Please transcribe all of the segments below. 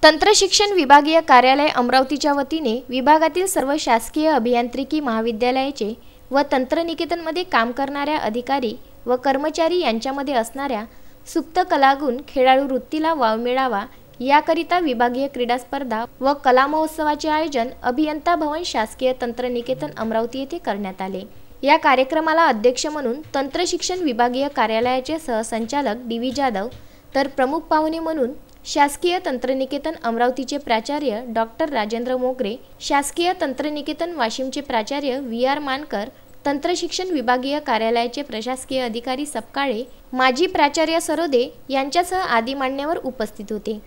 तंत्रशिक्षण विभागीय कार्यालय अमरावतीच्या वतीने विभागातील सर्व शासकीय अभियांत्रिकी महाविद्यालयाचे व तंत्रनिकेतनमध्ये काम करणाऱ्या अधिकारी व कर्मचारी यांच्यामध्ये असणाऱ्या सुप्त कलागुण खेळाडू वृत्तीला वाव मिळावा याकरिता विभागीय क्रीडा स्पर्धा व कला महोत्सवाचे आयोजन अभियंता भवन शासकीय तंत्रनिकेतन अमरावती येथे करण्यात आले। या कार्यक्रमाला अध्यक्ष म्हणून तंत्रशिक्षण विभागीय कार्यालयाचे सहसंचालक डी.व्ही. जाधव तर प्रमुख पाहुणे म्हणून शासकीय तंत्रनिकेतन अमरावतीचे प्राचार्य डॉक्टर राजेंद्र मोगरे, शासकीय तंत्रनिकेतन वाशिमचे प्राचार्य व्ही.आर. मानकर, तंत्रशिक्षण विभागीय कार्यालयाचे प्रशासकीय अधिकारी सपकाळे, माजी प्राचार्य सरोदे यांच्यासह आदी मान्यवर उपस्थित होते।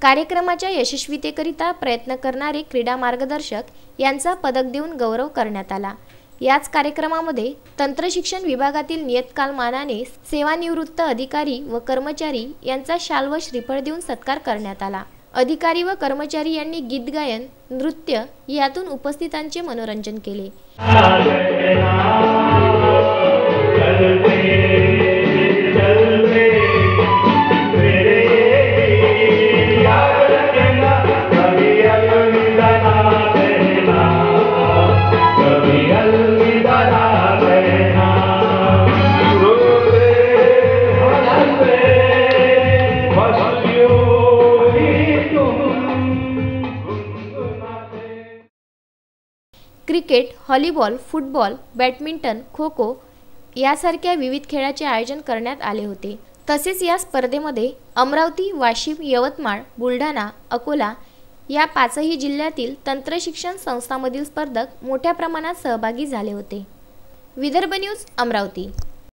कार्यक्रमाच्या यशस्वीतेकरिता प्रयत्न करणारे क्रीडा मार्गदर्शक यांचा पदक देऊन गौरव करण्यात आला। याच कार्यक्रमामध्ये तंत्रशिक्षण विभागातील नियतकालमानाने सेवानिवृत्त अधिकारी व कर्मचारी यांचा शाल व श्रीफळ देऊन सत्कार करण्यात आला। अधिकारी व कर्मचारी यांनी गीत गायन, नृत्य यातून उपस्थितांचे मनोरंजन केले। Cricket, volleyball, football, badminton, kho kho यासारख्या विविध खेळाचे आयोजन करण्यात आले होते। तसेच या स्पर्धेमध्ये अमरावती, वाशिम, यवतमाळ, बुलढाणा, अकोला या पाचही जिल्ह्यातील तंत्रशिक्षण संस्थांमधील स्पर्धक मोठ्या प्रमाणात सहभागी झाले होते। विदर्भ न्यूज, अमरावती।